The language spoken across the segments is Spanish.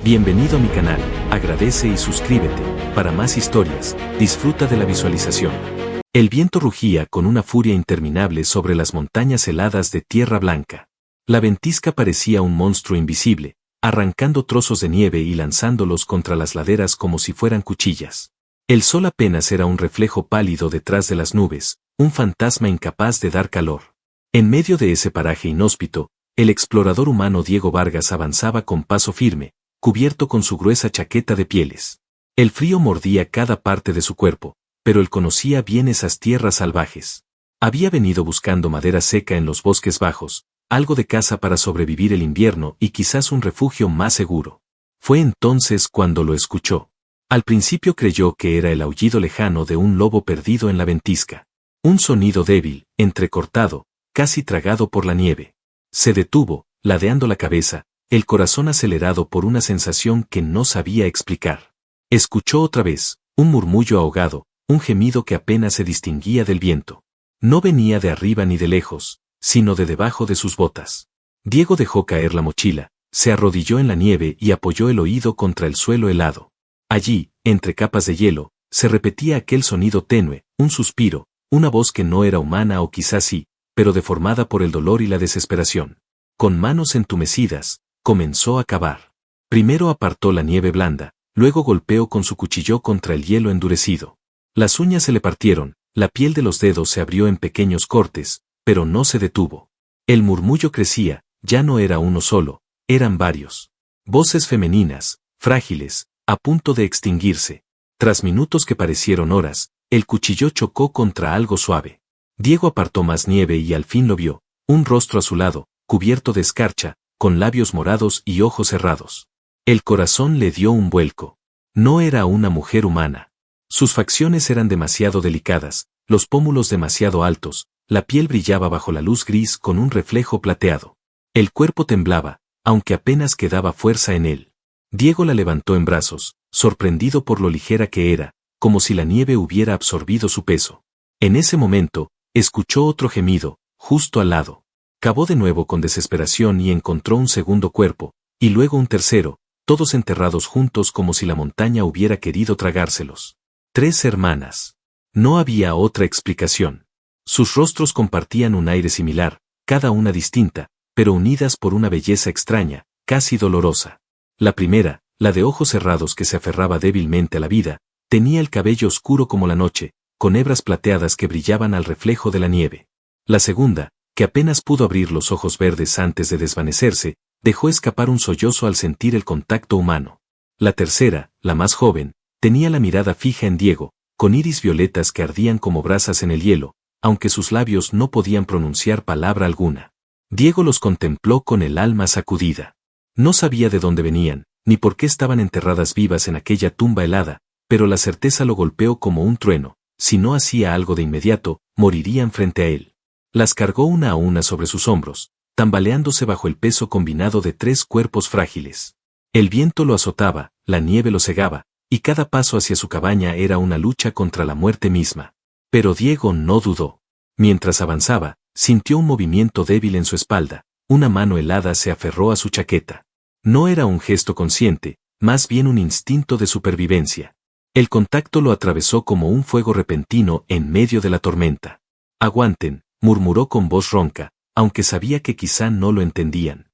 Bienvenido a mi canal, agradece y suscríbete. Para más historias, disfruta de la visualización. El viento rugía con una furia interminable sobre las montañas heladas de Tierra Blanca. La ventisca parecía un monstruo invisible, arrancando trozos de nieve y lanzándolos contra las laderas como si fueran cuchillas. El sol apenas era un reflejo pálido detrás de las nubes, un fantasma incapaz de dar calor. En medio de ese paraje inhóspito, el explorador humano Diego Vargas avanzaba con paso firme, cubierto con su gruesa chaqueta de pieles. El frío mordía cada parte de su cuerpo, pero él conocía bien esas tierras salvajes. Había venido buscando madera seca en los bosques bajos, algo de caza para sobrevivir el invierno y quizás un refugio más seguro. Fue entonces cuando lo escuchó. Al principio creyó que era el aullido lejano de un lobo perdido en la ventisca. Un sonido débil, entrecortado, casi tragado por la nieve. Se detuvo, ladeando la cabeza, el corazón acelerado por una sensación que no sabía explicar. Escuchó otra vez, un murmullo ahogado, un gemido que apenas se distinguía del viento. No venía de arriba ni de lejos, sino de debajo de sus botas. Diego dejó caer la mochila, se arrodilló en la nieve y apoyó el oído contra el suelo helado. Allí, entre capas de hielo, se repetía aquel sonido tenue, un suspiro, una voz que no era humana o quizás sí, pero deformada por el dolor y la desesperación. Con manos entumecidas, comenzó a cavar. Primero apartó la nieve blanda, luego golpeó con su cuchillo contra el hielo endurecido. Las uñas se le partieron, la piel de los dedos se abrió en pequeños cortes, pero no se detuvo. El murmullo crecía, ya no era uno solo, eran varios. Voces femeninas, frágiles, a punto de extinguirse. Tras minutos que parecieron horas, el cuchillo chocó contra algo suave. Diego apartó más nieve y al fin lo vio, un rostro azulado, cubierto de escarcha, con labios morados y ojos cerrados. El corazón le dio un vuelco. No era una mujer humana. Sus facciones eran demasiado delicadas, los pómulos demasiado altos, la piel brillaba bajo la luz gris con un reflejo plateado. El cuerpo temblaba, aunque apenas quedaba fuerza en él. Diego la levantó en brazos, sorprendido por lo ligera que era, como si la nieve hubiera absorbido su peso. En ese momento, escuchó otro gemido, justo al lado. Cavó de nuevo con desesperación y encontró un segundo cuerpo, y luego un tercero, todos enterrados juntos como si la montaña hubiera querido tragárselos. 3 hermanas. No había otra explicación. Sus rostros compartían un aire similar, cada una distinta, pero unidas por una belleza extraña, casi dolorosa. La primera, la de ojos cerrados que se aferraba débilmente a la vida, tenía el cabello oscuro como la noche, con hebras plateadas que brillaban al reflejo de la nieve. La segunda, que apenas pudo abrir los ojos verdes antes de desvanecerse, dejó escapar un sollozo al sentir el contacto humano. La tercera, la más joven, tenía la mirada fija en Diego, con iris violetas que ardían como brasas en el hielo, aunque sus labios no podían pronunciar palabra alguna. Diego los contempló con el alma sacudida. No sabía de dónde venían, ni por qué estaban enterradas vivas en aquella tumba helada, pero la certeza lo golpeó como un trueno. Si no hacía algo de inmediato, morirían frente a él. Las cargó una a una sobre sus hombros, tambaleándose bajo el peso combinado de 3 cuerpos frágiles. El viento lo azotaba, la nieve lo cegaba, y cada paso hacia su cabaña era una lucha contra la muerte misma. Pero Diego no dudó. Mientras avanzaba, sintió un movimiento débil en su espalda, una mano helada se aferró a su chaqueta. No era un gesto consciente, más bien un instinto de supervivencia. El contacto lo atravesó como un fuego repentino en medio de la tormenta. «Aguanten», murmuró con voz ronca, aunque sabía que quizá no lo entendían.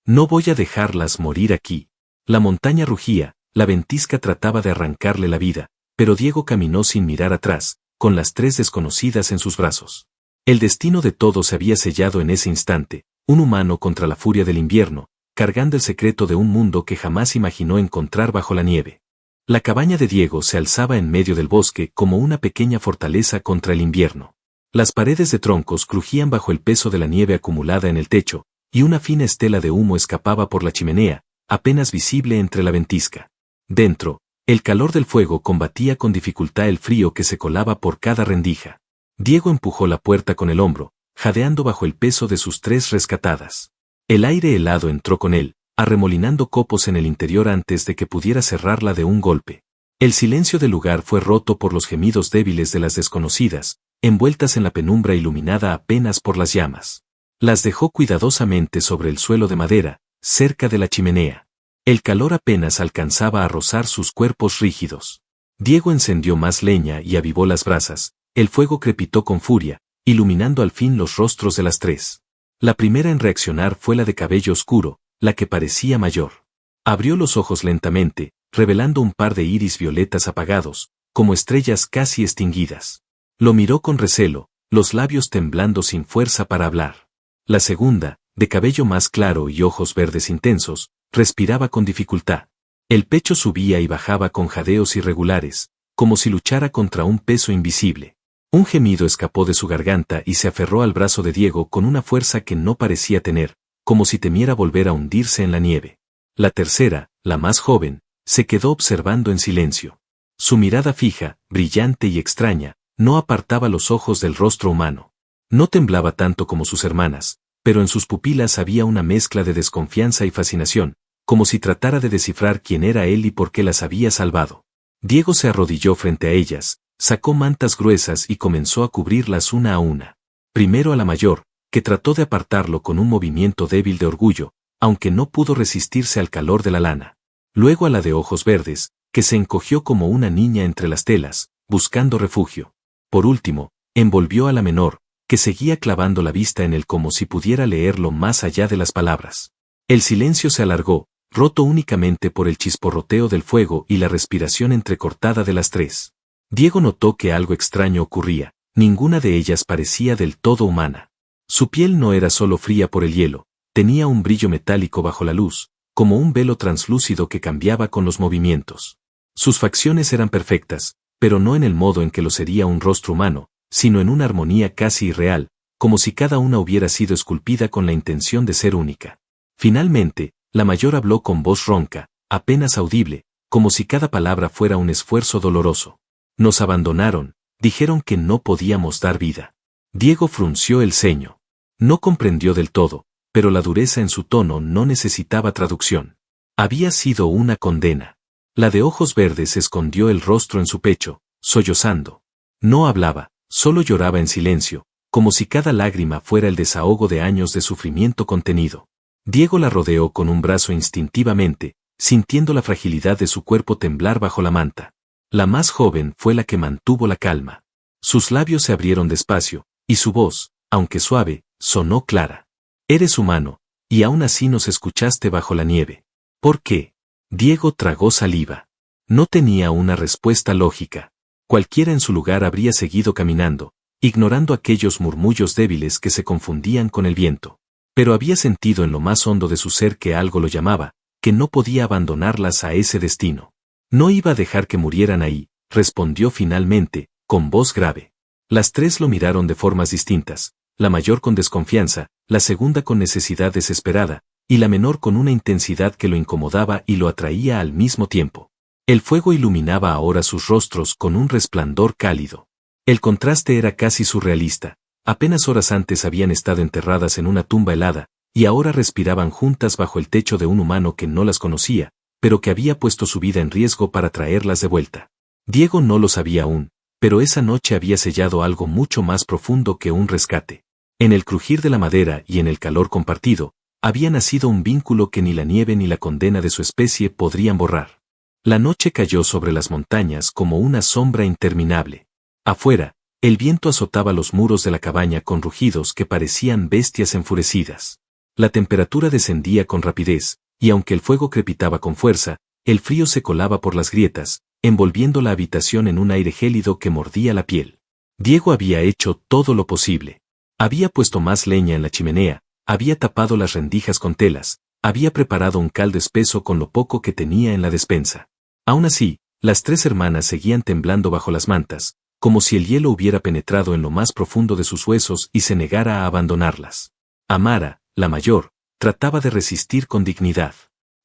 «No voy a dejarlas morir aquí». La montaña rugía, la ventisca trataba de arrancarle la vida, pero Diego caminó sin mirar atrás, con las 3 desconocidas en sus brazos. El destino de todos se había sellado en ese instante, un humano contra la furia del invierno, cargando el secreto de un mundo que jamás imaginó encontrar bajo la nieve. La cabaña de Diego se alzaba en medio del bosque como una pequeña fortaleza contra el invierno. Las paredes de troncos crujían bajo el peso de la nieve acumulada en el techo, y una fina estela de humo escapaba por la chimenea, apenas visible entre la ventisca. Dentro, el calor del fuego combatía con dificultad el frío que se colaba por cada rendija. Diego empujó la puerta con el hombro, jadeando bajo el peso de sus 3 rescatadas. El aire helado entró con él, arremolinando copos en el interior antes de que pudiera cerrarla de un golpe. El silencio del lugar fue roto por los gemidos débiles de las desconocidas, envueltas en la penumbra iluminada apenas por las llamas. Las dejó cuidadosamente sobre el suelo de madera, cerca de la chimenea. El calor apenas alcanzaba a rozar sus cuerpos rígidos. Diego encendió más leña y avivó las brasas. El fuego crepitó con furia, iluminando al fin los rostros de las tres. La primera en reaccionar fue la de cabello oscuro, la que parecía mayor. Abrió los ojos lentamente, revelando un par de iris violetas apagados, como estrellas casi extinguidas. Lo miró con recelo, los labios temblando sin fuerza para hablar. La segunda, de cabello más claro y ojos verdes intensos, respiraba con dificultad. El pecho subía y bajaba con jadeos irregulares, como si luchara contra un peso invisible. Un gemido escapó de su garganta y se aferró al brazo de Diego con una fuerza que no parecía tener, como si temiera volver a hundirse en la nieve. La tercera, la más joven, se quedó observando en silencio. Su mirada fija, brillante y extraña, no apartaba los ojos del rostro humano. No temblaba tanto como sus hermanas, pero en sus pupilas había una mezcla de desconfianza y fascinación, como si tratara de descifrar quién era él y por qué las había salvado. Diego se arrodilló frente a ellas, sacó mantas gruesas y comenzó a cubrirlas una a una. Primero a la mayor, que trató de apartarlo con un movimiento débil de orgullo, aunque no pudo resistirse al calor de la lana. Luego a la de ojos verdes, que se encogió como una niña entre las telas, buscando refugio. Por último, envolvió a la menor, que seguía clavando la vista en él como si pudiera leerlo más allá de las palabras. El silencio se alargó, roto únicamente por el chisporroteo del fuego y la respiración entrecortada de las tres. Diego notó que algo extraño ocurría, ninguna de ellas parecía del todo humana. Su piel no era solo fría por el hielo, tenía un brillo metálico bajo la luz, como un velo translúcido que cambiaba con los movimientos. Sus facciones eran perfectas, pero no en el modo en que lo sería un rostro humano, sino en una armonía casi irreal, como si cada una hubiera sido esculpida con la intención de ser única. Finalmente, la mayor habló con voz ronca, apenas audible, como si cada palabra fuera un esfuerzo doloroso. Nos abandonaron, dijeron que no podíamos dar vida. Diego frunció el ceño. No comprendió del todo, pero la dureza en su tono no necesitaba traducción. Había sido una condena. La de ojos verdes escondió el rostro en su pecho, sollozando. No hablaba, solo lloraba en silencio, como si cada lágrima fuera el desahogo de años de sufrimiento contenido. Diego la rodeó con un brazo instintivamente, sintiendo la fragilidad de su cuerpo temblar bajo la manta. La más joven fue la que mantuvo la calma. Sus labios se abrieron despacio, y su voz, aunque suave, sonó clara. Eres humano, y aún así nos escuchaste bajo la nieve. ¿Por qué? Diego tragó saliva. No tenía una respuesta lógica. Cualquiera en su lugar habría seguido caminando, ignorando aquellos murmullos débiles que se confundían con el viento. Pero había sentido en lo más hondo de su ser que algo lo llamaba, que no podía abandonarlas a ese destino. No iba a dejar que murieran ahí, respondió finalmente, con voz grave. Las tres lo miraron de formas distintas, la mayor con desconfianza, la segunda con necesidad desesperada, y la menor con una intensidad que lo incomodaba y lo atraía al mismo tiempo. El fuego iluminaba ahora sus rostros con un resplandor cálido. El contraste era casi surrealista. Apenas horas antes habían estado enterradas en una tumba helada, y ahora respiraban juntas bajo el techo de un humano que no las conocía, pero que había puesto su vida en riesgo para traerlas de vuelta. Diego no lo sabía aún, pero esa noche había sellado algo mucho más profundo que un rescate. En el crujir de la madera y en el calor compartido, había nacido un vínculo que ni la nieve ni la condena de su especie podrían borrar. La noche cayó sobre las montañas como una sombra interminable. Afuera, el viento azotaba los muros de la cabaña con rugidos que parecían bestias enfurecidas. La temperatura descendía con rapidez, y aunque el fuego crepitaba con fuerza, el frío se colaba por las grietas, envolviendo la habitación en un aire gélido que mordía la piel. Diego había hecho todo lo posible. Había puesto más leña en la chimenea, había tapado las rendijas con telas, había preparado un caldo espeso con lo poco que tenía en la despensa. Aún así, las tres hermanas seguían temblando bajo las mantas, como si el hielo hubiera penetrado en lo más profundo de sus huesos y se negara a abandonarlas. Amara, la mayor, trataba de resistir con dignidad.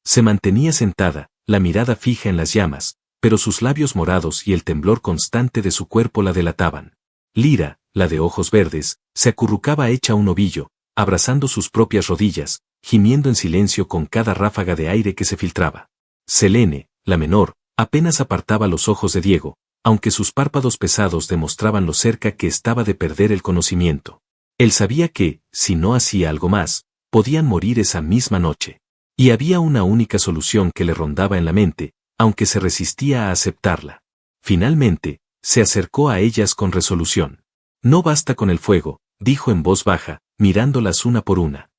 Se mantenía sentada, la mirada fija en las llamas, pero sus labios morados y el temblor constante de su cuerpo la delataban. Lira, la de ojos verdes, se acurrucaba hecha un ovillo, abrazando sus propias rodillas, gimiendo en silencio con cada ráfaga de aire que se filtraba. Selene, la menor, apenas apartaba los ojos de Diego, aunque sus párpados pesados demostraban lo cerca que estaba de perder el conocimiento. Él sabía que, si no hacía algo más, podían morir esa misma noche. Y había una única solución que le rondaba en la mente, aunque se resistía a aceptarla. Finalmente, se acercó a ellas con resolución. No basta con el fuego, dijo en voz baja, mirándolas una por una.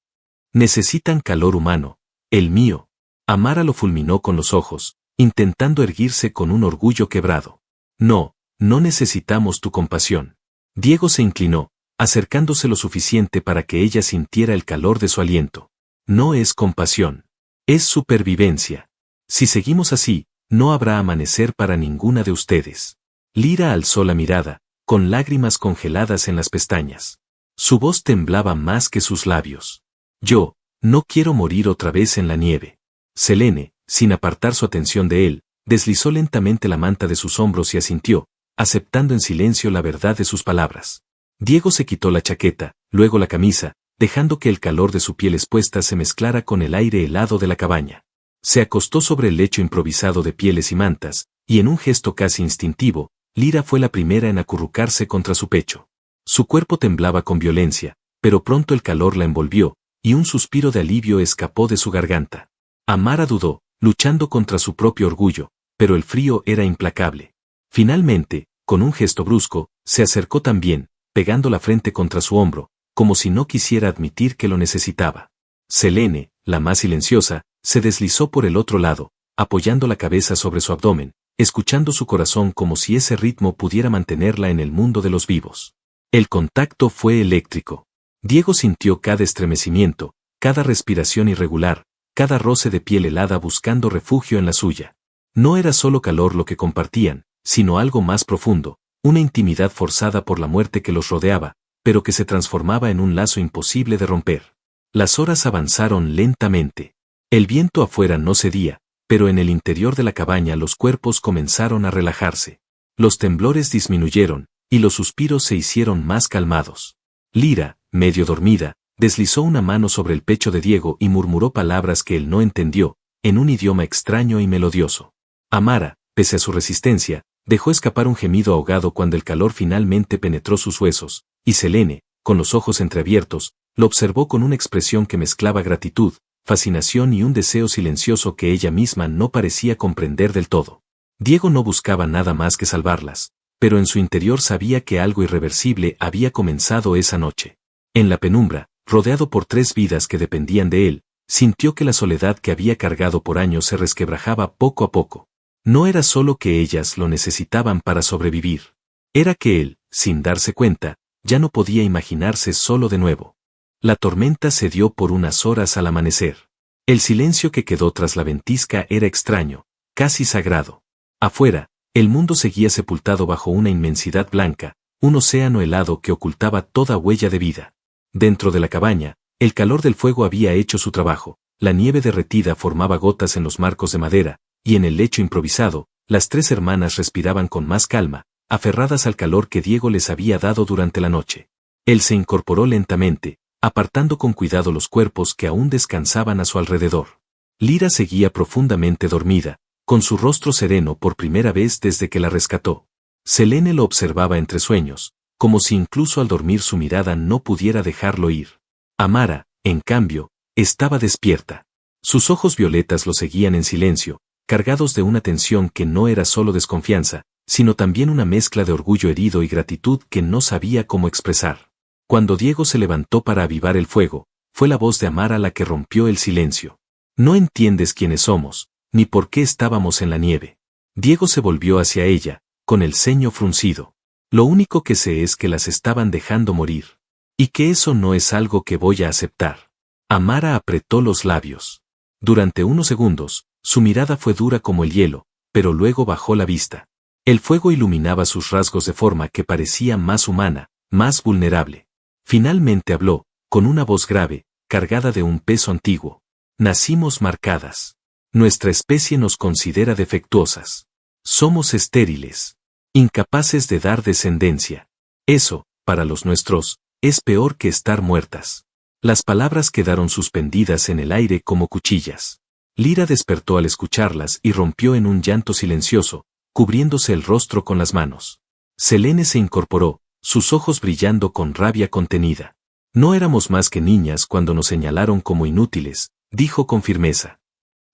Necesitan calor humano, el mío. Amara lo fulminó con los ojos, intentando erguirse con un orgullo quebrado. No, no necesitamos tu compasión. Diego se inclinó, acercándose lo suficiente para que ella sintiera el calor de su aliento. No es compasión. Es supervivencia. Si seguimos así, no habrá amanecer para ninguna de ustedes. Lira alzó la mirada, con lágrimas congeladas en las pestañas. Su voz temblaba más que sus labios. Yo, no quiero morir otra vez en la nieve. Selene, sin apartar su atención de él, deslizó lentamente la manta de sus hombros y asintió, aceptando en silencio la verdad de sus palabras. Diego se quitó la chaqueta, luego la camisa, dejando que el calor de su piel expuesta se mezclara con el aire helado de la cabaña. Se acostó sobre el lecho improvisado de pieles y mantas, y en un gesto casi instintivo, Lira fue la primera en acurrucarse contra su pecho. Su cuerpo temblaba con violencia, pero pronto el calor la envolvió, y un suspiro de alivio escapó de su garganta. Amara dudó, luchando contra su propio orgullo, pero el frío era implacable. Finalmente, con un gesto brusco, se acercó también, pegando la frente contra su hombro, como si no quisiera admitir que lo necesitaba. Selene, la más silenciosa, se deslizó por el otro lado, apoyando la cabeza sobre su abdomen, escuchando su corazón como si ese ritmo pudiera mantenerla en el mundo de los vivos. El contacto fue eléctrico. Diego sintió cada estremecimiento, cada respiración irregular, cada roce de piel helada buscando refugio en la suya. No era solo calor lo que compartían, sino algo más profundo, una intimidad forzada por la muerte que los rodeaba, pero que se transformaba en un lazo imposible de romper. Las horas avanzaron lentamente. El viento afuera no cedía, pero en el interior de la cabaña los cuerpos comenzaron a relajarse. Los temblores disminuyeron, y los suspiros se hicieron más calmados. Lira, medio dormida, deslizó una mano sobre el pecho de Diego y murmuró palabras que él no entendió, en un idioma extraño y melodioso. Amara, pese a su resistencia, dejó escapar un gemido ahogado cuando el calor finalmente penetró sus huesos, y Selene, con los ojos entreabiertos, lo observó con una expresión que mezclaba gratitud, fascinación y un deseo silencioso que ella misma no parecía comprender del todo. Diego no buscaba nada más que salvarlas, pero en su interior sabía que algo irreversible había comenzado esa noche. En la penumbra, rodeado por 3 vidas que dependían de él, sintió que la soledad que había cargado por años se resquebrajaba poco a poco. No era solo que ellas lo necesitaban para sobrevivir. Era que él, sin darse cuenta, ya no podía imaginarse solo de nuevo. La tormenta se dio por unas horas al amanecer. El silencio que quedó tras la ventisca era extraño, casi sagrado. Afuera, el mundo seguía sepultado bajo una inmensidad blanca, un océano helado que ocultaba toda huella de vida. Dentro de la cabaña, el calor del fuego había hecho su trabajo, la nieve derretida formaba gotas en los marcos de madera, y en el lecho improvisado, las 3 hermanas respiraban con más calma, aferradas al calor que Diego les había dado durante la noche. Él se incorporó lentamente, apartando con cuidado los cuerpos que aún descansaban a su alrededor. Lira seguía profundamente dormida, con su rostro sereno por primera vez desde que la rescató. Selene lo observaba entre sueños, como si incluso al dormir su mirada no pudiera dejarlo ir. Amara, en cambio, estaba despierta. Sus ojos violetas lo seguían en silencio, cargados de una tensión que no era solo desconfianza, sino también una mezcla de orgullo herido y gratitud que no sabía cómo expresar. Cuando Diego se levantó para avivar el fuego, fue la voz de Amara la que rompió el silencio. No entiendes quiénes somos, ni por qué estábamos en la nieve. Diego se volvió hacia ella, con el ceño fruncido. Lo único que sé es que las estaban dejando morir. Y que eso no es algo que voy a aceptar. Amara apretó los labios. Durante unos segundos, su mirada fue dura como el hielo, pero luego bajó la vista. El fuego iluminaba sus rasgos de forma que parecía más humana, más vulnerable. Finalmente habló, con una voz grave, cargada de un peso antiguo. Nacimos marcadas. Nuestra especie nos considera defectuosas. Somos estériles. Incapaces de dar descendencia. Eso, para los nuestros, es peor que estar muertas. Las palabras quedaron suspendidas en el aire como cuchillas. Lira despertó al escucharlas y rompió en un llanto silencioso, cubriéndose el rostro con las manos. Selene se incorporó, sus ojos brillando con rabia contenida. No éramos más que niñas cuando nos señalaron como inútiles, dijo con firmeza.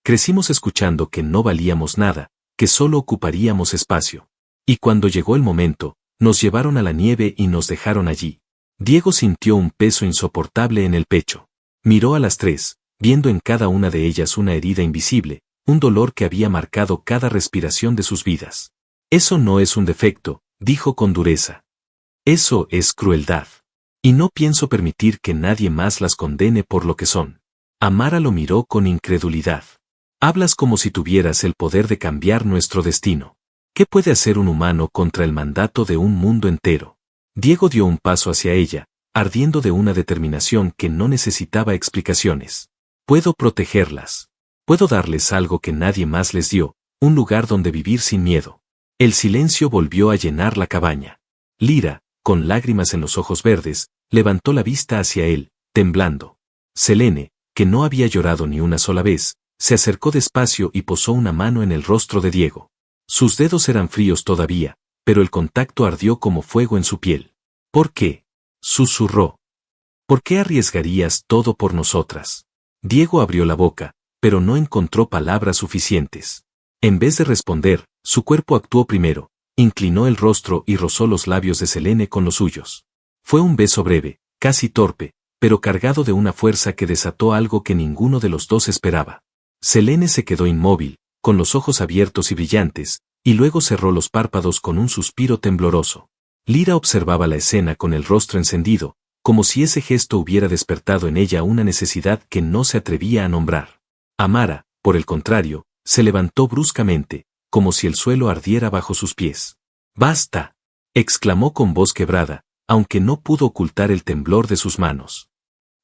Crecimos escuchando que no valíamos nada, que solo ocuparíamos espacio. Y cuando llegó el momento, nos llevaron a la nieve y nos dejaron allí. Diego sintió un peso insoportable en el pecho. Miró a las tres, viendo en cada una de ellas una herida invisible, un dolor que había marcado cada respiración de sus vidas. Eso no es un defecto, dijo con dureza. Eso es crueldad. Y no pienso permitir que nadie más las condene por lo que son. Amara lo miró con incredulidad. Hablas como si tuvieras el poder de cambiar nuestro destino. ¿Qué puede hacer un humano contra el mandato de un mundo entero? Diego dio un paso hacia ella, ardiendo de una determinación que no necesitaba explicaciones. Puedo protegerlas. Puedo darles algo que nadie más les dio, un lugar donde vivir sin miedo. El silencio volvió a llenar la cabaña. Lira, con lágrimas en los ojos verdes, levantó la vista hacia él, temblando. Selene, que no había llorado ni una sola vez, se acercó despacio y posó una mano en el rostro de Diego. Sus dedos eran fríos todavía, pero el contacto ardió como fuego en su piel. ¿Por qué? Susurró. ¿Por qué arriesgarías todo por nosotras? Diego abrió la boca, pero no encontró palabras suficientes. En vez de responder, su cuerpo actuó primero, inclinó el rostro y rozó los labios de Selene con los suyos. Fue un beso breve, casi torpe, pero cargado de una fuerza que desató algo que ninguno de los dos esperaba. Selene se quedó inmóvil, con los ojos abiertos y brillantes, y luego cerró los párpados con un suspiro tembloroso. Lira observaba la escena con el rostro encendido, como si ese gesto hubiera despertado en ella una necesidad que no se atrevía a nombrar. Amara, por el contrario, se levantó bruscamente, como si el suelo ardiera bajo sus pies. ¡Basta!, exclamó con voz quebrada, aunque no pudo ocultar el temblor de sus manos.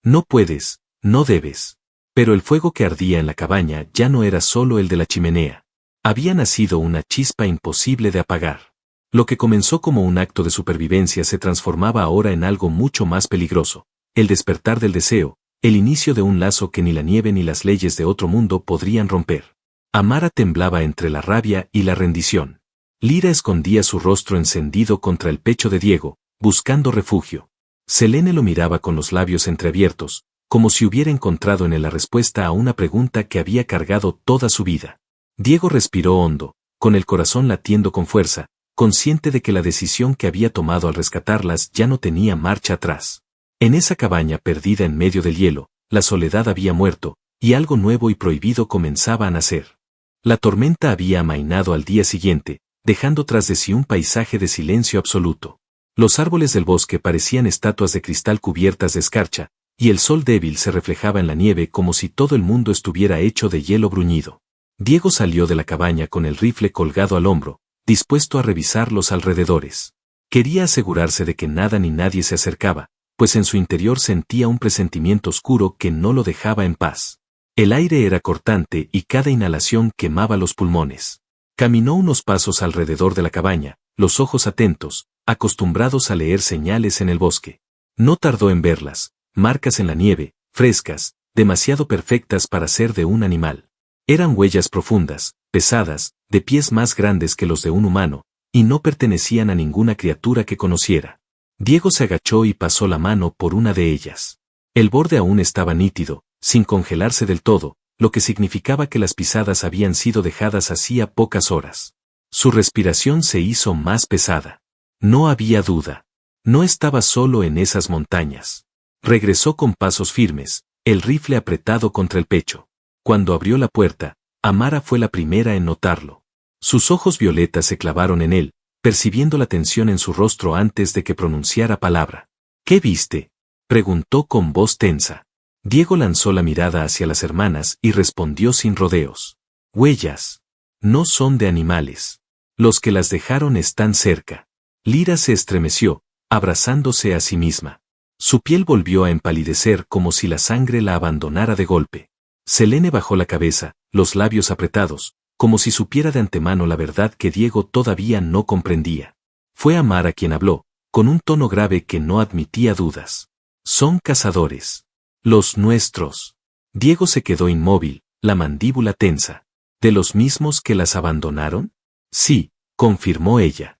No puedes, no debes. Pero el fuego que ardía en la cabaña ya no era solo el de la chimenea. Había nacido una chispa imposible de apagar. Lo que comenzó como un acto de supervivencia se transformaba ahora en algo mucho más peligroso, el despertar del deseo, el inicio de un lazo que ni la nieve ni las leyes de otro mundo podrían romper. Amara temblaba entre la rabia y la rendición. Lira escondía su rostro encendido contra el pecho de Diego, buscando refugio. Selene lo miraba con los labios entreabiertos, como si hubiera encontrado en él la respuesta a una pregunta que había cargado toda su vida. Diego respiró hondo, con el corazón latiendo con fuerza, consciente de que la decisión que había tomado al rescatarlas ya no tenía marcha atrás. En esa cabaña perdida en medio del hielo, la soledad había muerto, y algo nuevo y prohibido comenzaba a nacer. La tormenta había amainado al día siguiente, dejando tras de sí un paisaje de silencio absoluto. Los árboles del bosque parecían estatuas de cristal cubiertas de escarcha, y el sol débil se reflejaba en la nieve como si todo el mundo estuviera hecho de hielo bruñido. Diego salió de la cabaña con el rifle colgado al hombro, dispuesto a revisar los alrededores. Quería asegurarse de que nada ni nadie se acercaba, pues en su interior sentía un presentimiento oscuro que no lo dejaba en paz. El aire era cortante y cada inhalación quemaba los pulmones. Caminó unos pasos alrededor de la cabaña, los ojos atentos, acostumbrados a leer señales en el bosque. No tardó en verlas, marcas en la nieve, frescas, demasiado perfectas para ser de un animal. Eran huellas profundas, pesadas, de pies más grandes que los de un humano, y no pertenecían a ninguna criatura que conociera. Diego se agachó y pasó la mano por una de ellas. El borde aún estaba nítido, sin congelarse del todo, lo que significaba que las pisadas habían sido dejadas hacía pocas horas. Su respiración se hizo más pesada. No había duda. No estaba solo en esas montañas. Regresó con pasos firmes, el rifle apretado contra el pecho. Cuando abrió la puerta, Amara fue la primera en notarlo. Sus ojos violetas se clavaron en él, percibiendo la tensión en su rostro antes de que pronunciara palabra. ¿Qué viste?, preguntó con voz tensa. Diego lanzó la mirada hacia las hermanas y respondió sin rodeos. Huellas. No son de animales. Los que las dejaron están cerca. Lira se estremeció, abrazándose a sí misma. Su piel volvió a empalidecer como si la sangre la abandonara de golpe. Selene bajó la cabeza, los labios apretados, como si supiera de antemano la verdad que Diego todavía no comprendía. Fue Amara quien habló, con un tono grave que no admitía dudas. Son cazadores. Los nuestros. Diego se quedó inmóvil, la mandíbula tensa. ¿De los mismos que las abandonaron? Sí, confirmó ella.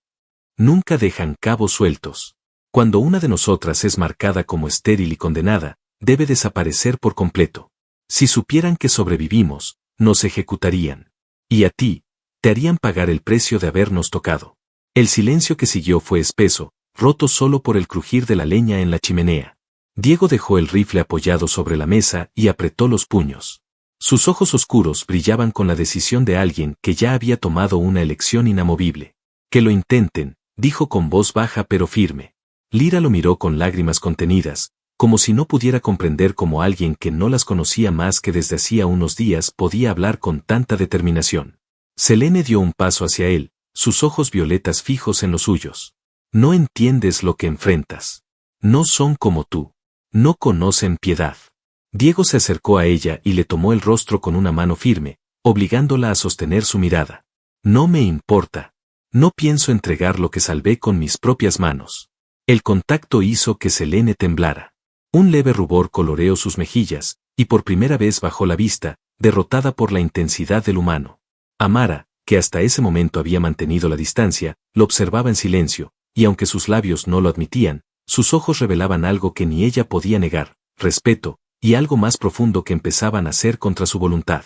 Nunca dejan cabos sueltos. Cuando una de nosotras es marcada como estéril y condenada, debe desaparecer por completo. Si supieran que sobrevivimos, nos ejecutarían. Y a ti, te harían pagar el precio de habernos tocado. El silencio que siguió fue espeso, roto solo por el crujir de la leña en la chimenea. Diego dejó el rifle apoyado sobre la mesa y apretó los puños. Sus ojos oscuros brillaban con la decisión de alguien que ya había tomado una elección inamovible. Que lo intenten, dijo con voz baja pero firme. Lira lo miró con lágrimas contenidas, como si no pudiera comprender cómo alguien que no las conocía más que desde hacía unos días podía hablar con tanta determinación. Selene dio un paso hacia él, sus ojos violetas fijos en los suyos. No entiendes lo que enfrentas. No son como tú. No conocen piedad. Diego se acercó a ella y le tomó el rostro con una mano firme, obligándola a sostener su mirada. No me importa. No pienso entregar lo que salvé con mis propias manos. El contacto hizo que Selene temblara. Un leve rubor coloreó sus mejillas, y por primera vez bajó la vista, derrotada por la intensidad del humano. Amara, que hasta ese momento había mantenido la distancia, lo observaba en silencio, y aunque sus labios no lo admitían, sus ojos revelaban algo que ni ella podía negar, respeto, y algo más profundo que empezaba a nacer contra su voluntad.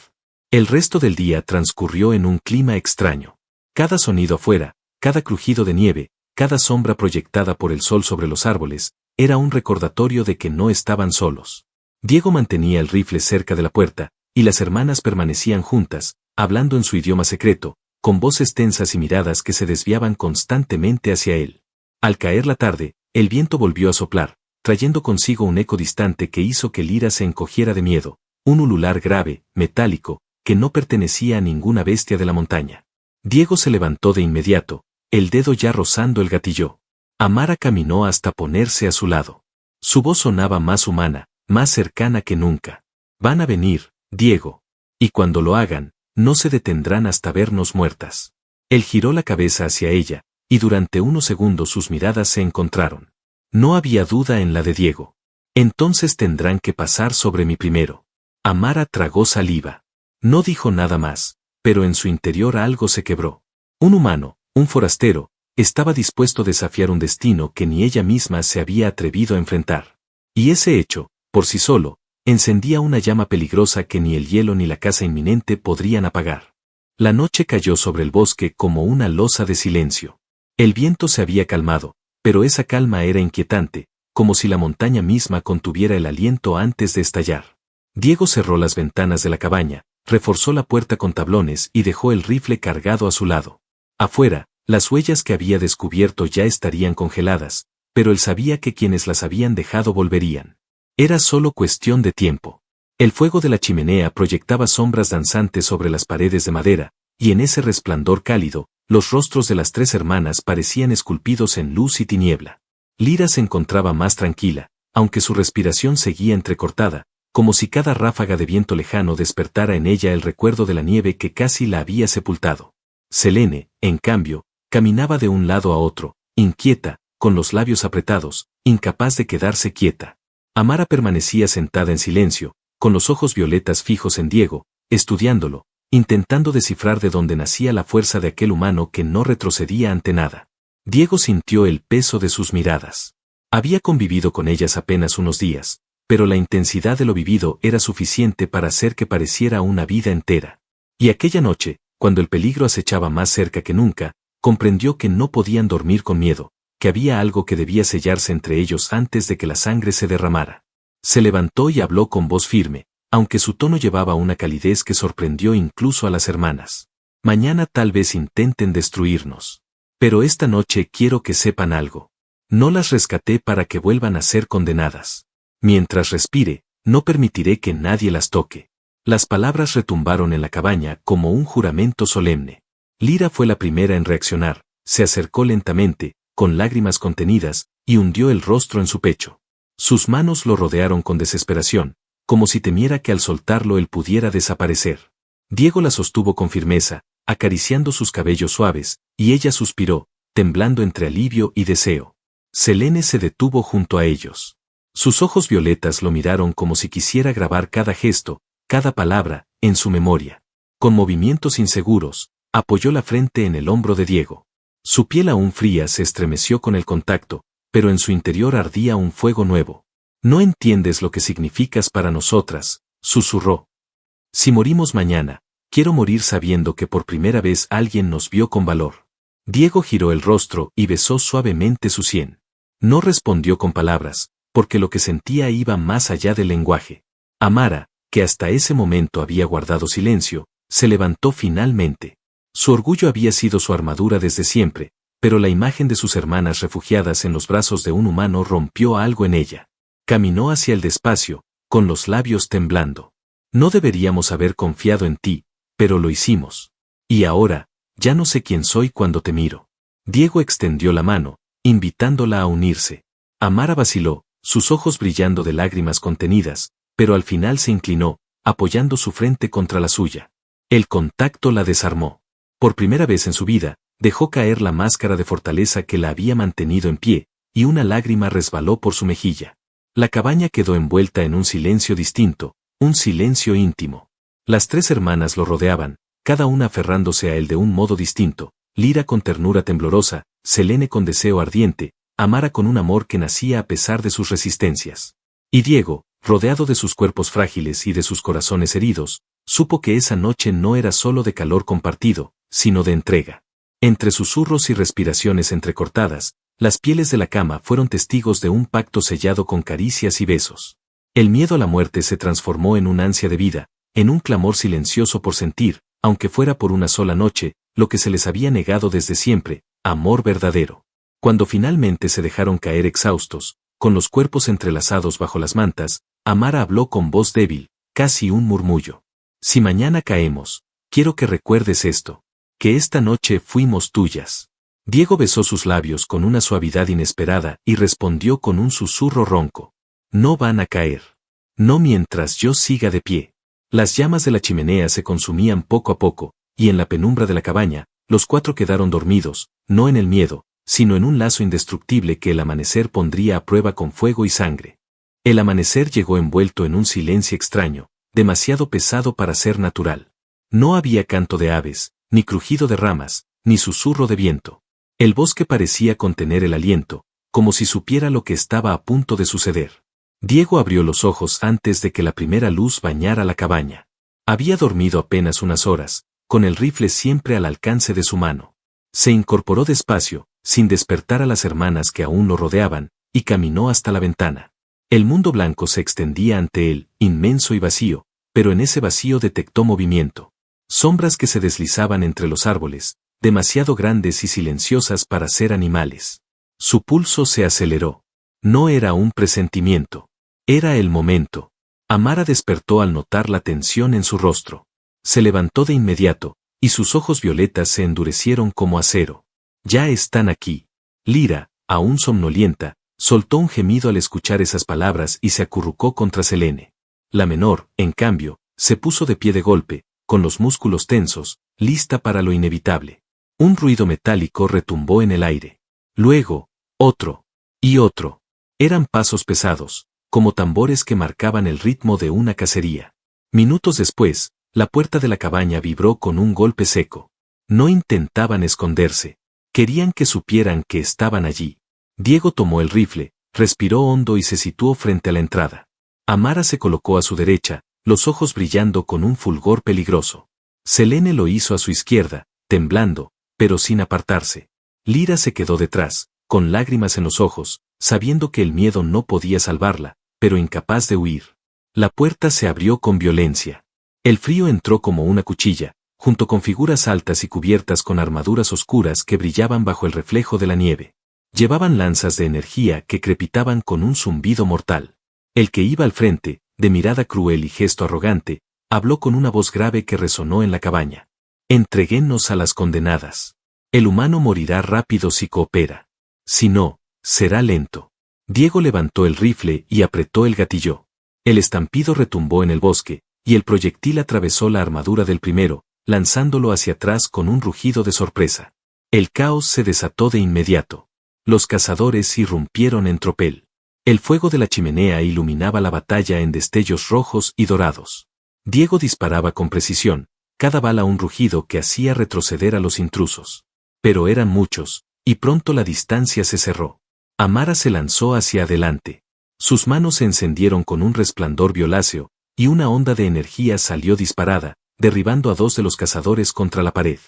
El resto del día transcurrió en un clima extraño. Cada sonido afuera, cada crujido de nieve, cada sombra proyectada por el sol sobre los árboles, era un recordatorio de que no estaban solos. Diego mantenía el rifle cerca de la puerta, y las hermanas permanecían juntas, hablando en su idioma secreto, con voces tensas y miradas que se desviaban constantemente hacia él. Al caer la tarde, el viento volvió a soplar, trayendo consigo un eco distante que hizo que Lira se encogiera de miedo, un ulular grave, metálico, que no pertenecía a ninguna bestia de la montaña. Diego se levantó de inmediato, el dedo ya rozando el gatillo. Amara caminó hasta ponerse a su lado. Su voz sonaba más humana, más cercana que nunca. Van a venir, Diego. Y cuando lo hagan, no se detendrán hasta vernos muertas. Él giró la cabeza hacia ella, y durante unos segundos sus miradas se encontraron. No había duda en la de Diego. Entonces tendrán que pasar sobre mí primero. Amara tragó saliva. No dijo nada más, pero en su interior algo se quebró. Un humano, un forastero, estaba dispuesto a desafiar un destino que ni ella misma se había atrevido a enfrentar. Y ese hecho, por sí solo, encendía una llama peligrosa que ni el hielo ni la caza inminente podrían apagar. La noche cayó sobre el bosque como una losa de silencio. El viento se había calmado, pero esa calma era inquietante, como si la montaña misma contuviera el aliento antes de estallar. Diego cerró las ventanas de la cabaña, reforzó la puerta con tablones y dejó el rifle cargado a su lado. Afuera, las huellas que había descubierto ya estarían congeladas, pero él sabía que quienes las habían dejado volverían. Era solo cuestión de tiempo. El fuego de la chimenea proyectaba sombras danzantes sobre las paredes de madera, y en ese resplandor cálido, los rostros de las tres hermanas parecían esculpidos en luz y tiniebla. Lira se encontraba más tranquila, aunque su respiración seguía entrecortada, como si cada ráfaga de viento lejano despertara en ella el recuerdo de la nieve que casi la había sepultado. Selene, en cambio, caminaba de un lado a otro, inquieta, con los labios apretados, incapaz de quedarse quieta. Amara permanecía sentada en silencio, con los ojos violetas fijos en Diego, estudiándolo, intentando descifrar de dónde nacía la fuerza de aquel humano que no retrocedía ante nada. Diego sintió el peso de sus miradas. Había convivido con ellas apenas unos días, pero la intensidad de lo vivido era suficiente para hacer que pareciera una vida entera. Y aquella noche, cuando el peligro acechaba más cerca que nunca, comprendió que no podían dormir con miedo, que había algo que debía sellarse entre ellos antes de que la sangre se derramara. Se levantó y habló con voz firme, aunque su tono llevaba una calidez que sorprendió incluso a las hermanas. Mañana tal vez intenten destruirnos. Pero esta noche quiero que sepan algo. No las rescaté para que vuelvan a ser condenadas. Mientras respire, no permitiré que nadie las toque. Las palabras retumbaron en la cabaña como un juramento solemne. Lira fue la primera en reaccionar, se acercó lentamente, con lágrimas contenidas, y hundió el rostro en su pecho. Sus manos lo rodearon con desesperación, como si temiera que al soltarlo él pudiera desaparecer. Diego la sostuvo con firmeza, acariciando sus cabellos suaves, y ella suspiró, temblando entre alivio y deseo. Selene se detuvo junto a ellos. Sus ojos violetas lo miraron como si quisiera grabar cada gesto, cada palabra, en su memoria. Con movimientos inseguros, apoyó la frente en el hombro de Diego. Su piel aún fría se estremeció con el contacto, pero en su interior ardía un fuego nuevo. No entiendes lo que significas para nosotras, susurró. Si morimos mañana, quiero morir sabiendo que por primera vez alguien nos vio con valor. Diego giró el rostro y besó suavemente su sien. No respondió con palabras, porque lo que sentía iba más allá del lenguaje. Amara, que hasta ese momento había guardado silencio, se levantó finalmente. Su orgullo había sido su armadura desde siempre, pero la imagen de sus hermanas refugiadas en los brazos de un humano rompió algo en ella. Caminó hacia el despacio, con los labios temblando. No deberíamos haber confiado en ti, pero lo hicimos. Y ahora, ya no sé quién soy cuando te miro. Diego extendió la mano, invitándola a unirse. Amara vaciló, sus ojos brillando de lágrimas contenidas, pero al final se inclinó, apoyando su frente contra la suya. El contacto la desarmó. Por primera vez en su vida, dejó caer la máscara de fortaleza que la había mantenido en pie, y una lágrima resbaló por su mejilla. La cabaña quedó envuelta en un silencio distinto, un silencio íntimo. Las tres hermanas lo rodeaban, cada una aferrándose a él de un modo distinto, Lira con ternura temblorosa, Selene con deseo ardiente, Amara con un amor que nacía a pesar de sus resistencias. Y Diego, rodeado de sus cuerpos frágiles y de sus corazones heridos, supo que esa noche no era solo de calor compartido, sino de entrega. Entre susurros y respiraciones entrecortadas, las pieles de la cama fueron testigos de un pacto sellado con caricias y besos. El miedo a la muerte se transformó en un ansia de vida, en un clamor silencioso por sentir, aunque fuera por una sola noche, lo que se les había negado desde siempre, amor verdadero. Cuando finalmente se dejaron caer exhaustos, con los cuerpos entrelazados bajo las mantas, Amara habló con voz débil, casi un murmullo. Si mañana caemos, quiero que recuerdes esto, que esta noche fuimos tuyas. Diego besó sus labios con una suavidad inesperada y respondió con un susurro ronco. No van a caer. No mientras yo siga de pie. Las llamas de la chimenea se consumían poco a poco, y en la penumbra de la cabaña, los cuatro quedaron dormidos, no en el miedo, sino en un lazo indestructible que el amanecer pondría a prueba con fuego y sangre. El amanecer llegó envuelto en un silencio extraño, demasiado pesado para ser natural. No había canto de aves, ni crujido de ramas, ni susurro de viento. El bosque parecía contener el aliento, como si supiera lo que estaba a punto de suceder. Diego abrió los ojos antes de que la primera luz bañara la cabaña. Había dormido apenas unas horas, con el rifle siempre al alcance de su mano. Se incorporó despacio, sin despertar a las hermanas que aún lo rodeaban, y caminó hasta la ventana. El mundo blanco se extendía ante él, inmenso y vacío, pero en ese vacío detectó movimiento. Sombras que se deslizaban entre los árboles, demasiado grandes y silenciosas para ser animales. Su pulso se aceleró. No era un presentimiento. Era el momento. Amara despertó al notar la tensión en su rostro. Se levantó de inmediato, y sus ojos violetas se endurecieron como acero. Ya están aquí. Lira, aún somnolienta, soltó un gemido al escuchar esas palabras y se acurrucó contra Selene. La menor, en cambio, se puso de pie de golpe, con los músculos tensos, lista para lo inevitable. Un ruido metálico retumbó en el aire. Luego, otro. Y otro. Eran pasos pesados, como tambores que marcaban el ritmo de una cacería. Minutos después, la puerta de la cabaña vibró con un golpe seco. No intentaban esconderse. Querían que supieran que estaban allí. Diego tomó el rifle, respiró hondo y se situó frente a la entrada. Amara se colocó a su derecha, los ojos brillando con un fulgor peligroso. Selene lo hizo a su izquierda, temblando, pero sin apartarse. Lira se quedó detrás, con lágrimas en los ojos, sabiendo que el miedo no podía salvarla, pero incapaz de huir. La puerta se abrió con violencia. El frío entró como una cuchilla, junto con figuras altas y cubiertas con armaduras oscuras que brillaban bajo el reflejo de la nieve. Llevaban lanzas de energía que crepitaban con un zumbido mortal. El que iba al frente, de mirada cruel y gesto arrogante, habló con una voz grave que resonó en la cabaña. Entreguénnos a las condenadas. El humano morirá rápido si coopera. Si no, será lento. Diego levantó el rifle y apretó el gatillo. El estampido retumbó en el bosque, y el proyectil atravesó la armadura del primero, lanzándolo hacia atrás con un rugido de sorpresa. El caos se desató de inmediato. Los cazadores irrumpieron en tropel. El fuego de la chimenea iluminaba la batalla en destellos rojos y dorados. Diego disparaba con precisión, cada bala un rugido que hacía retroceder a los intrusos. Pero eran muchos, y pronto la distancia se cerró. Amara se lanzó hacia adelante. Sus manos se encendieron con un resplandor violáceo, y una onda de energía salió disparada, derribando a 2 de los cazadores contra la pared.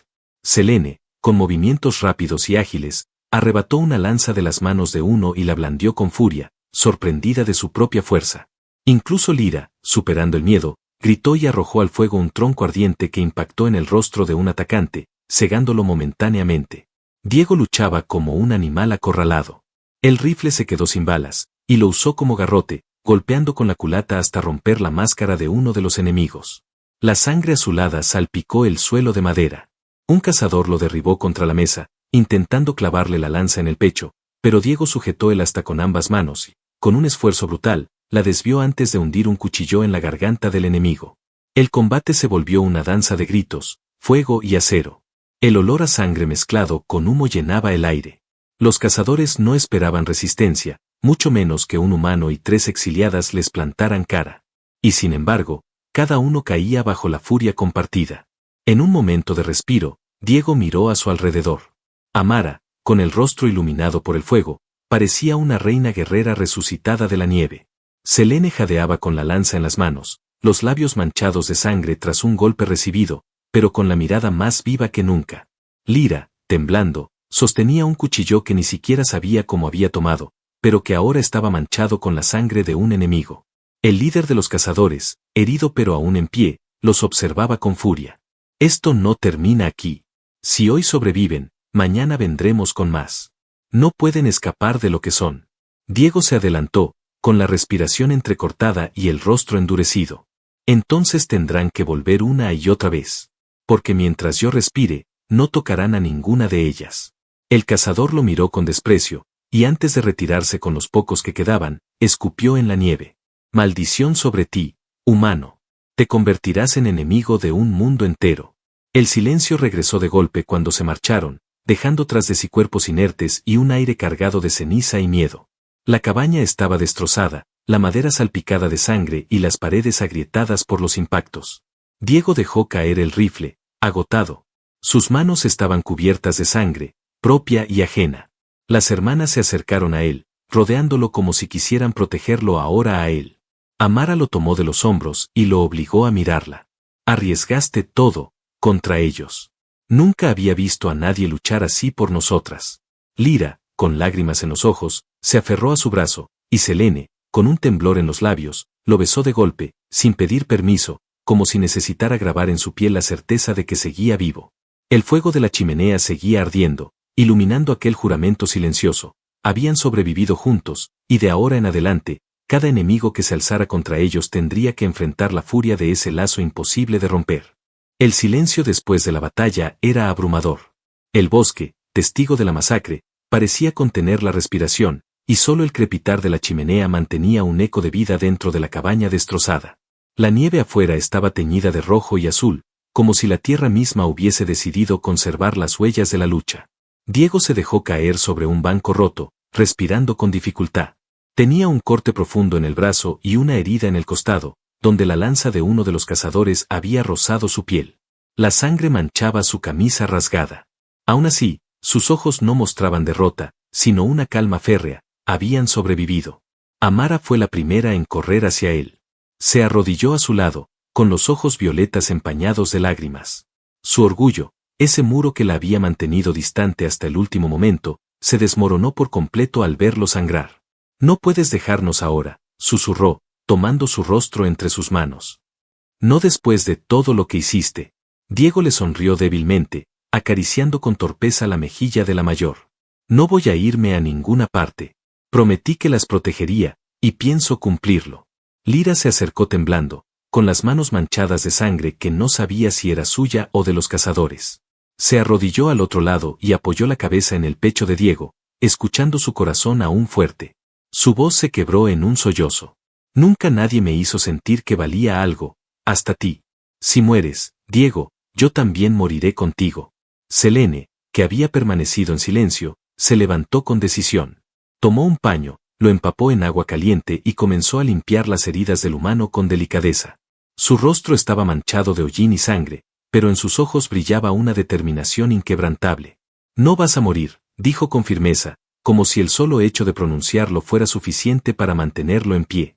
Selene, con movimientos rápidos y ágiles, arrebató una lanza de las manos de uno y la blandió con furia, sorprendida de su propia fuerza. Incluso Lyra, superando el miedo, gritó y arrojó al fuego un tronco ardiente que impactó en el rostro de un atacante, cegándolo momentáneamente. Diego luchaba como un animal acorralado. El rifle se quedó sin balas, y lo usó como garrote, golpeando con la culata hasta romper la máscara de uno de los enemigos. La sangre azulada salpicó el suelo de madera. Un cazador lo derribó contra la mesa, intentando clavarle la lanza en el pecho, pero Diego sujetó el asta con ambas manos y, con un esfuerzo brutal, la desvió antes de hundir un cuchillo en la garganta del enemigo. El combate se volvió una danza de gritos, fuego y acero. El olor a sangre mezclado con humo llenaba el aire. Los cazadores no esperaban resistencia, mucho menos que un humano y 3 exiliadas les plantaran cara. Y sin embargo, cada uno caía bajo la furia compartida. En un momento de respiro, Diego miró a su alrededor. Amara, con el rostro iluminado por el fuego, parecía una reina guerrera resucitada de la nieve. Selene jadeaba con la lanza en las manos, los labios manchados de sangre tras un golpe recibido, pero con la mirada más viva que nunca. Lyra, temblando, sostenía un cuchillo que ni siquiera sabía cómo había tomado, pero que ahora estaba manchado con la sangre de un enemigo. El líder de los cazadores, herido pero aún en pie, los observaba con furia. Esto no termina aquí. Si hoy sobreviven, mañana vendremos con más. No pueden escapar de lo que son. Diego se adelantó, con la respiración entrecortada y el rostro endurecido. Entonces tendrán que volver una y otra vez. Porque mientras yo respire, no tocarán a ninguna de ellas. El cazador lo miró con desprecio, y antes de retirarse con los pocos que quedaban, escupió en la nieve. Maldición sobre ti, humano. Te convertirás en enemigo de un mundo entero. El silencio regresó de golpe cuando se marcharon, dejando tras de sí cuerpos inertes y un aire cargado de ceniza y miedo. La cabaña estaba destrozada, la madera salpicada de sangre y las paredes agrietadas por los impactos. Diego dejó caer el rifle, agotado. Sus manos estaban cubiertas de sangre, propia y ajena. Las hermanas se acercaron a él, rodeándolo como si quisieran protegerlo ahora a él. Amara lo tomó de los hombros y lo obligó a mirarla. Arriesgaste todo, contra ellos. Nunca había visto a nadie luchar así por nosotras. Lyra, con lágrimas en los ojos, se aferró a su brazo, y Selene, con un temblor en los labios, lo besó de golpe, sin pedir permiso, como si necesitara grabar en su piel la certeza de que seguía vivo. El fuego de la chimenea seguía ardiendo, iluminando aquel juramento silencioso. Habían sobrevivido juntos, y de ahora en adelante, cada enemigo que se alzara contra ellos tendría que enfrentar la furia de ese lazo imposible de romper. El silencio después de la batalla era abrumador. El bosque, testigo de la masacre, parecía contener la respiración, y solo el crepitar de la chimenea mantenía un eco de vida dentro de la cabaña destrozada. La nieve afuera estaba teñida de rojo y azul, como si la tierra misma hubiese decidido conservar las huellas de la lucha. Diego se dejó caer sobre un banco roto, respirando con dificultad. Tenía un corte profundo en el brazo y una herida en el costado, donde la lanza de uno de los cazadores había rozado su piel. La sangre manchaba su camisa rasgada. Aún así, sus ojos no mostraban derrota, sino una calma férrea. Habían sobrevivido. Amara fue la primera en correr hacia él. Se arrodilló a su lado, con los ojos violetas empañados de lágrimas. Su orgullo, ese muro que la había mantenido distante hasta el último momento, se desmoronó por completo al verlo sangrar. No puedes dejarnos ahora, susurró, tomando su rostro entre sus manos. No después de todo lo que hiciste. Diego le sonrió débilmente, acariciando con torpeza la mejilla de la mayor. No voy a irme a ninguna parte. Prometí que las protegería, y pienso cumplirlo. Lyra se acercó temblando, con las manos manchadas de sangre que no sabía si era suya o de los cazadores. Se arrodilló al otro lado y apoyó la cabeza en el pecho de Diego, escuchando su corazón aún fuerte. Su voz se quebró en un sollozo. Nunca nadie me hizo sentir que valía algo, hasta ti. Si mueres, Diego, yo también moriré contigo. Selene, que había permanecido en silencio, se levantó con decisión. Tomó un paño, lo empapó en agua caliente y comenzó a limpiar las heridas del humano con delicadeza. Su rostro estaba manchado de hollín y sangre, pero en sus ojos brillaba una determinación inquebrantable. No vas a morir, dijo con firmeza, como si el solo hecho de pronunciarlo fuera suficiente para mantenerlo en pie.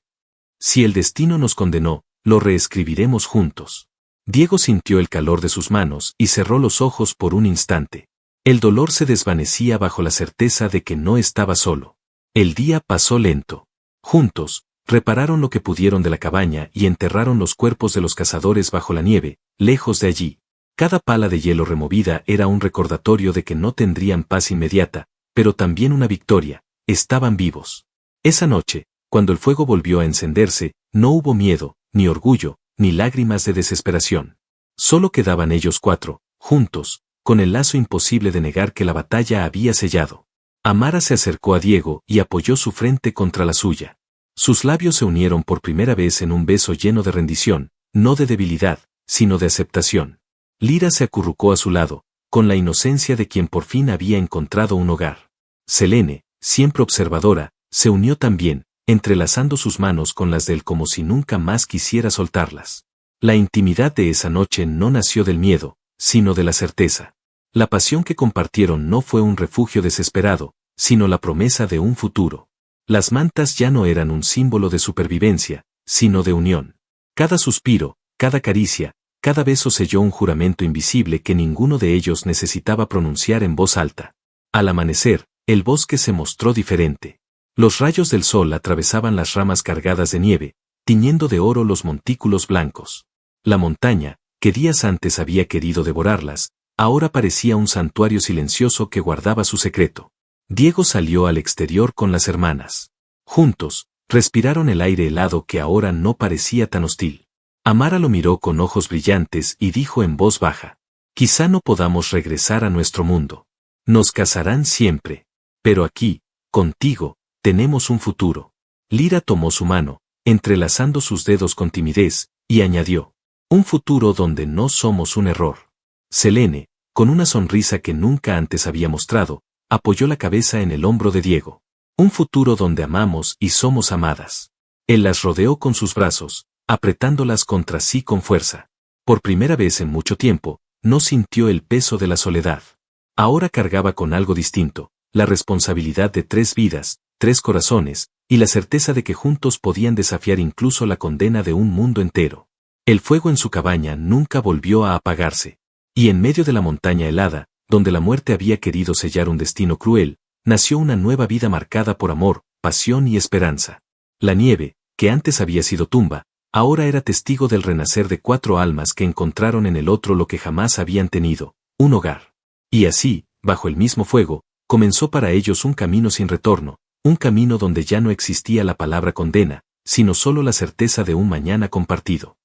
Si el destino nos condenó, lo reescribiremos juntos. Diego sintió el calor de sus manos y cerró los ojos por un instante. El dolor se desvanecía bajo la certeza de que no estaba solo. El día pasó lento. Juntos, repararon lo que pudieron de la cabaña y enterraron los cuerpos de los cazadores bajo la nieve, lejos de allí. Cada pala de hielo removida era un recordatorio de que no tendrían paz inmediata, pero también una victoria: estaban vivos. Esa noche, cuando el fuego volvió a encenderse, no hubo miedo, ni orgullo, ni lágrimas de desesperación. Solo quedaban ellos cuatro, juntos, con el lazo imposible de negar que la batalla había sellado. Amara se acercó a Diego y apoyó su frente contra la suya. Sus labios se unieron por primera vez en un beso lleno de rendición, no de debilidad, sino de aceptación. Lira se acurrucó a su lado, con la inocencia de quien por fin había encontrado un hogar. Selene, siempre observadora, se unió también, entrelazando sus manos con las de él como si nunca más quisiera soltarlas. La intimidad de esa noche no nació del miedo, sino de la certeza. La pasión que compartieron no fue un refugio desesperado, sino la promesa de un futuro. Las mantas ya no eran un símbolo de supervivencia, sino de unión. Cada suspiro, cada caricia, cada beso selló un juramento invisible que ninguno de ellos necesitaba pronunciar en voz alta. Al amanecer, el bosque se mostró diferente. Los rayos del sol atravesaban las ramas cargadas de nieve, tiñendo de oro los montículos blancos. La montaña, que días antes había querido devorarlas, ahora parecía un santuario silencioso que guardaba su secreto. Diego salió al exterior con las hermanas. Juntos, respiraron el aire helado que ahora no parecía tan hostil. Amara lo miró con ojos brillantes y dijo en voz baja: quizá no podamos regresar a nuestro mundo. Nos casarán siempre. Pero aquí, contigo, tenemos un futuro. Lira tomó su mano, entrelazando sus dedos con timidez, y añadió: un futuro donde no somos un error. Selene, con una sonrisa que nunca antes había mostrado, apoyó la cabeza en el hombro de Diego. Un futuro donde amamos y somos amadas. Él las rodeó con sus brazos, apretándolas contra sí con fuerza. Por primera vez en mucho tiempo, no sintió el peso de la soledad. Ahora cargaba con algo distinto: la responsabilidad de 3 vidas, 3 corazones, y la certeza de que juntos podían desafiar incluso la condena de un mundo entero. El fuego en su cabaña nunca volvió a apagarse. Y en medio de la montaña helada, donde la muerte había querido sellar un destino cruel, nació una nueva vida marcada por amor, pasión y esperanza. La nieve, que antes había sido tumba, ahora era testigo del renacer de 4 almas que encontraron en el otro lo que jamás habían tenido: un hogar. Y así, bajo el mismo fuego, comenzó para ellos un camino sin retorno, un camino donde ya no existía la palabra condena, sino solo la certeza de un mañana compartido.